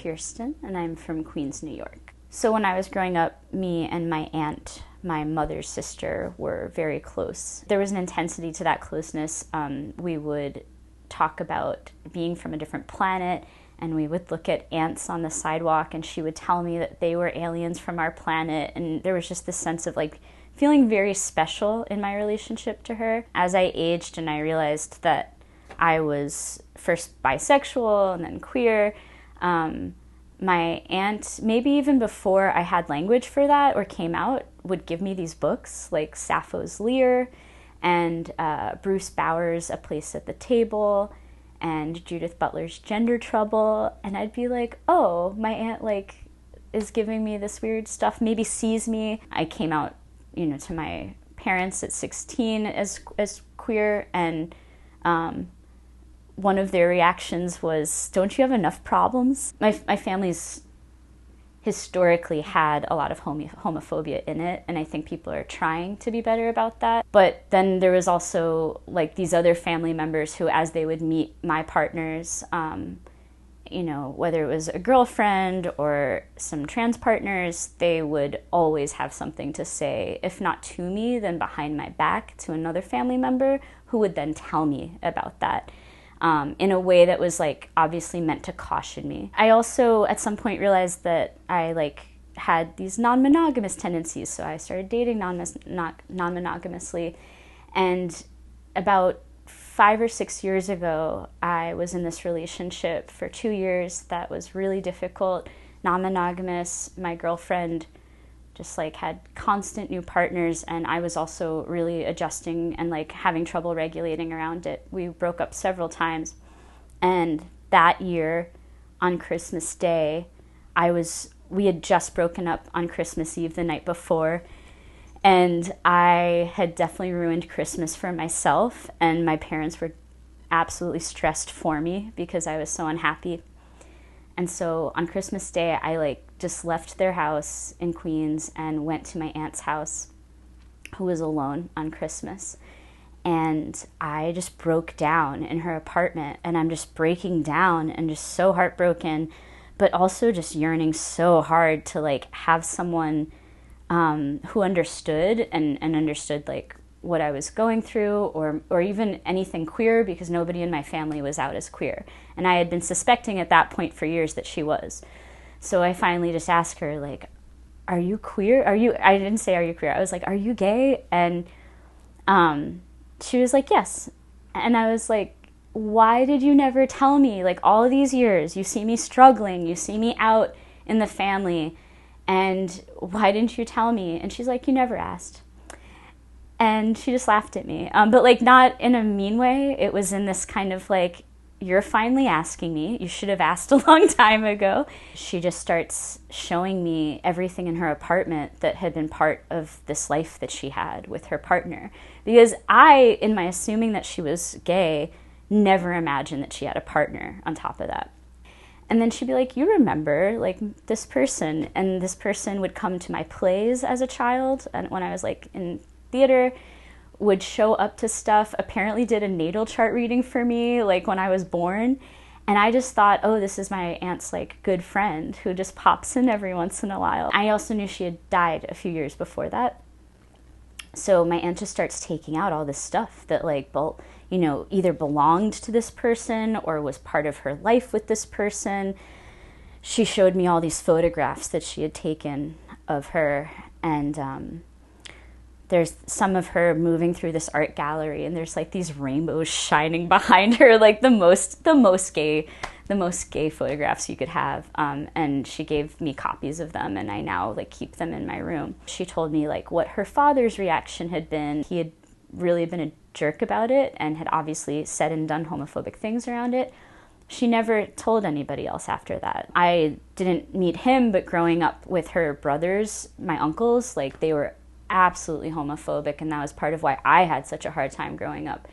Kirsten, and I'm from Queens, New York. So when I was growing up, me and my aunt, my mother's sister, were very close. There was an intensity to that closeness. We would talk about being from a different planet, and we would look at ants on the sidewalk, and she would tell me that they were aliens from our planet, and there was just this sense of like feeling very special in my relationship to her. As I aged and I realized that I was first bisexual and then queer, my aunt, maybe even before I had language for that or came out, would give me these books like Sappho's Lear and Bruce Bauer's A Place at the Table and Judith Butler's Gender Trouble, and I'd be like, oh, my aunt like is giving me this weird stuff, maybe sees me. I came out, to my parents at 16 as queer, and one of their reactions was, don't you have enough problems? My family's historically had a lot of homophobia in it, and I think people are trying to be better about that. But then there was also like these other family members who, as they would meet my partners, whether it was a girlfriend or some trans partners, they would always have something to say, if not to me, then behind my back to another family member who would then tell me about that. In a way that was like obviously meant to caution me. I also at some point realized that I had these non-monogamous tendencies, so I started dating non-monogamously. And about 5 or 6 years ago, I was in this relationship for 2 years that was really difficult, non-monogamous. My girlfriend just had constant new partners, and I was also really adjusting and having trouble regulating around it. We broke up several times, and that year on Christmas Day, we had just broken up on Christmas Eve the night before, and I had definitely ruined Christmas for myself, and my parents were absolutely stressed for me because I was so unhappy. And so on Christmas Day, I just left their house in Queens and went to my aunt's house, who was alone on Christmas. And I just broke down in her apartment, and I'm just breaking down and just so heartbroken, but also just yearning so hard to have someone who understood and understood what I was going through, or even anything queer, because nobody in my family was out as queer. And I had been suspecting at that point for years that she was. So I finally just asked her, are you queer? I didn't say, are you queer? I was like, are you gay? And she was like, yes. And I was like, why did you never tell me? All of these years, you see me struggling, you see me out in the family, and why didn't you tell me? And she's like, you never asked. And she just laughed at me, but not in a mean way. It was in this kind of you're finally asking me. You should have asked a long time ago. She just starts showing me everything in her apartment that had been part of this life that she had with her partner. Because I, in my assuming that she was gay, never imagined that she had a partner on top of that. And then she'd be like, you remember, this person, and this person would come to my plays as a child, and when I was in theater, would show up to stuff, apparently did a natal chart reading for me when I was born, and I just thought, oh, this is my aunt's good friend who just pops in every once in a while. I also knew she had died a few years before that, so my aunt just starts taking out all this stuff that either belonged to this person or was part of her life with this person. She showed me all these photographs that she had taken of her, and there's some of her moving through this art gallery, and there's these rainbows shining behind her, the most gay photographs you could have. And she gave me copies of them, and I now keep them in my room. She told me what her father's reaction had been. He had really been a jerk about it and had obviously said and done homophobic things around it. She never told anybody else after that. I didn't meet him, but growing up with her brothers, my uncles, they were absolutely homophobic, and that was part of why I had such a hard time growing up.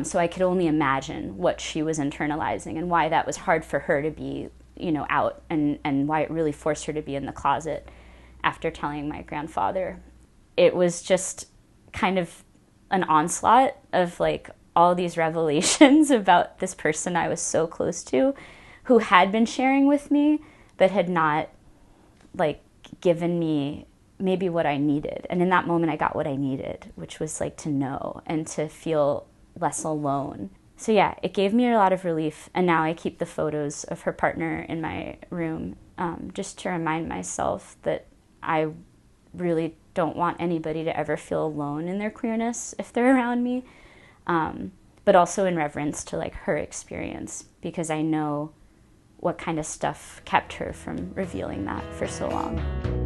So I could only imagine what she was internalizing and why that was hard for her to be, out, and why it really forced her to be in the closet after telling my grandfather. It was just kind of an onslaught of all these revelations about this person I was so close to, who had been sharing with me, but had not like given me maybe what I needed. And in that moment I got what I needed, which was like to know and to feel less alone. So yeah, it gave me a lot of relief. And now I keep the photos of her partner in my room, just to remind myself that I really don't want anybody to ever feel alone in their queerness if they're around me. But also in reverence to like her experience, because I know what kind of stuff kept her from revealing that for so long.